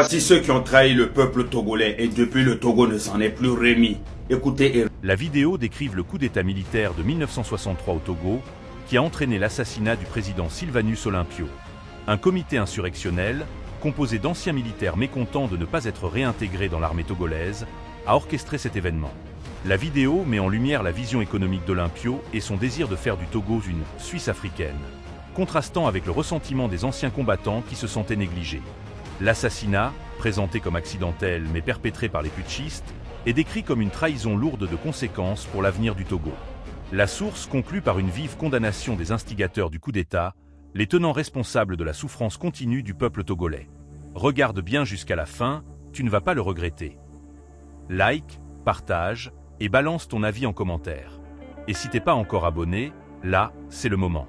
Voici ceux qui ont trahi le peuple togolais et depuis le Togo ne s'en est plus remis. Écoutez et... La vidéo décrive le coup d'état militaire de 1963 au Togo qui a entraîné l'assassinat du président Sylvanus Olympio. Un comité insurrectionnel, composé d'anciens militaires mécontents de ne pas être réintégrés dans l'armée togolaise, a orchestré cet événement. La vidéo met en lumière la vision économique d'Olympio et son désir de faire du Togo une Suisse africaine, contrastant avec le ressentiment des anciens combattants qui se sentaient négligés. L'assassinat, présenté comme accidentel mais perpétré par les putschistes, est décrit comme une trahison lourde de conséquences pour l'avenir du Togo. La source conclut par une vive condamnation des instigateurs du coup d'État, les tenants responsables de la souffrance continue du peuple togolais. Regarde bien jusqu'à la fin, tu ne vas pas le regretter. Like, partage et balance ton avis en commentaire. Et si t'es pas encore abonné, là, c'est le moment.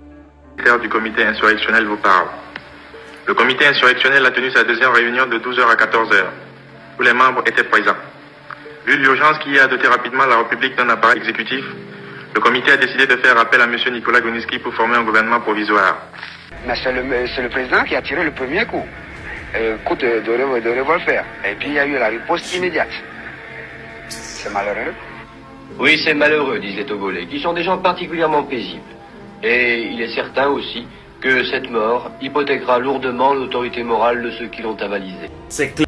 Le secrétaire du comité insurrectionnel vous parle. Le comité insurrectionnel a tenu sa deuxième réunion de 12h à 14h. Tous les membres étaient présents. Vu l'urgence qui a doté rapidement la République d'un appareil exécutif, le comité a décidé de faire appel à M. Nicolas Grunitzky pour former un gouvernement provisoire. Mais c'est le président qui a tiré le premier coup de revolver. Et puis il y a eu la riposte immédiate. C'est malheureux. Oui, c'est malheureux, disent les Togolais, qui sont des gens particulièrement paisibles. Et il est certain aussi que cette mort hypothéquera lourdement l'autorité morale de ceux qui l'ont avalisée.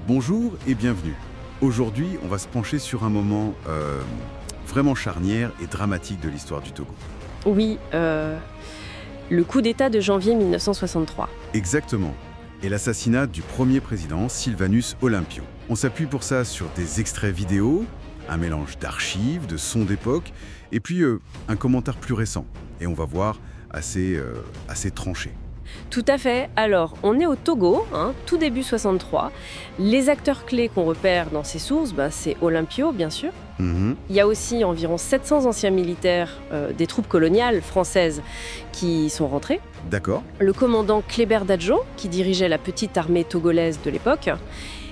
Bonjour et bienvenue. Aujourd'hui, on va se pencher sur un moment vraiment charnière et dramatique de l'histoire du Togo. Oui, le coup d'État de janvier 1963. Exactement. Et l'assassinat du premier président, Sylvanus Olympio. On s'appuie pour ça sur des extraits vidéo, un mélange d'archives, de sons d'époque, et puis un commentaire plus récent. Et on va voir assez tranché. Tout à fait. Alors, on est au Togo, tout début 63. Les acteurs clés qu'on repère dans ces sources, c'est Olympio, bien sûr. Il y a aussi environ 700 anciens militaires des troupes coloniales françaises qui sont rentrés. D'accord. Le commandant Kléber Dadjo, qui dirigeait la petite armée togolaise de l'époque.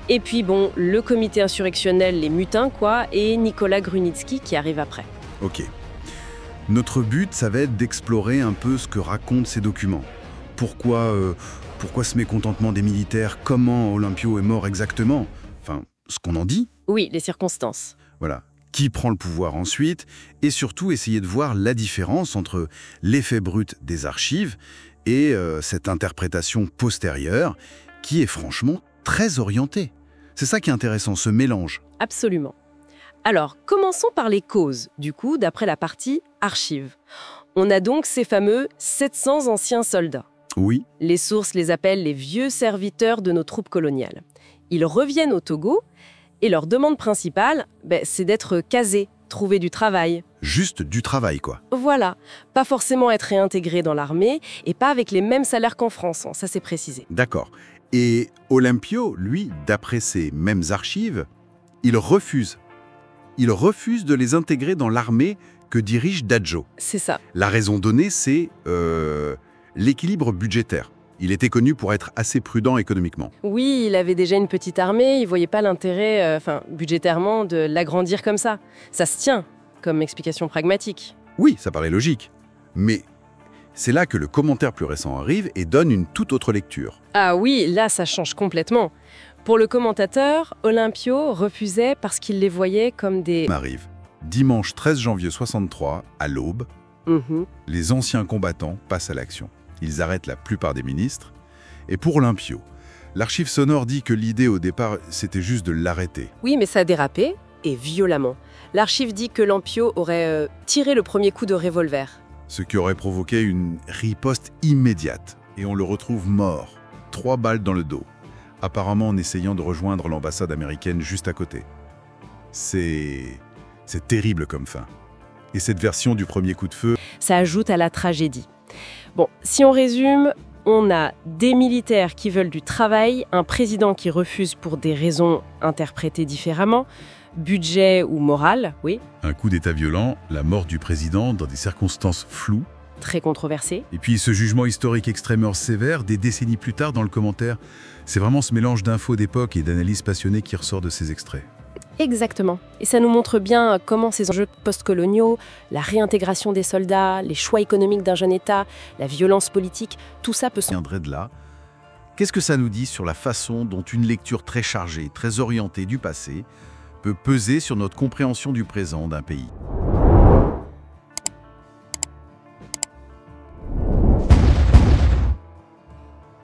Et puis, le comité insurrectionnel, les mutins, et Nicolas Grunitzky qui arrive après. Ok. Notre but, ça va être d'explorer un peu ce que racontent ces documents. Pourquoi ce mécontentement des militaires? Comment Olympio est mort exactement? Enfin, ce qu'on en dit. Oui, les circonstances. Voilà. Qui prend le pouvoir ensuite? Et surtout, essayer de voir la différence entre l'effet brut des archives et cette interprétation postérieure qui est franchement très orientée. C'est ça qui est intéressant, ce mélange. Absolument. Alors, commençons par les causes, du coup, d'après la partie archives. On a donc ces fameux 700 anciens soldats. Oui. Les sources les appellent les vieux serviteurs de nos troupes coloniales. Ils reviennent au Togo et leur demande principale, c'est d'être casés, trouver du travail. Juste du travail, quoi. Voilà. Pas forcément être réintégrés dans l'armée et pas avec les mêmes salaires qu'en France, ça c'est précisé. D'accord. Et Olympio, lui, d'après ces mêmes archives, il refuse de les intégrer dans l'armée que dirige Dadjo. C'est ça. La raison donnée, c'est l'équilibre budgétaire. Il était connu pour être assez prudent économiquement. Oui, il avait déjà une petite armée, il ne voyait pas l'intérêt, budgétairement, de l'agrandir comme ça. Ça se tient, comme explication pragmatique. Oui, ça paraît logique. Mais c'est là que le commentaire plus récent arrive et donne une toute autre lecture. Ah oui, là, ça change complètement. Pour le commentateur, Olympio refusait parce qu'il les voyait comme des... Arrive. Dimanche 13 janvier 63, à l'aube, les anciens combattants passent à l'action. Ils arrêtent la plupart des ministres. Et pour Olympio, l'archive sonore dit que l'idée au départ, c'était juste de l'arrêter. Oui, mais ça a dérapé, et violemment. L'archive dit que Olympio aurait tiré le premier coup de revolver. Ce qui aurait provoqué une riposte immédiate. Et on le retrouve mort, 3 balles dans le dos. Apparemment en essayant de rejoindre l'ambassade américaine juste à côté. C'est terrible comme fin. Et cette version du premier coup de feu... Ça ajoute à la tragédie. Bon, si on résume, on a des militaires qui veulent du travail, un président qui refuse pour des raisons interprétées différemment, budget ou morale, oui. Un coup d'État violent, la mort du président dans des circonstances floues. Très controversé. Et puis ce jugement historique extrêmement sévère, des décennies plus tard dans le commentaire, c'est vraiment ce mélange d'infos d'époque et d'analyses passionnées qui ressort de ces extraits. Exactement. Et ça nous montre bien comment ces enjeux postcoloniaux, la réintégration des soldats, les choix économiques d'un jeune État, la violence politique, tout ça peut... viendrait de là Qu'est-ce que ça nous dit sur la façon dont une lecture très chargée, très orientée du passé, peut peser sur notre compréhension du présent d'un pays ?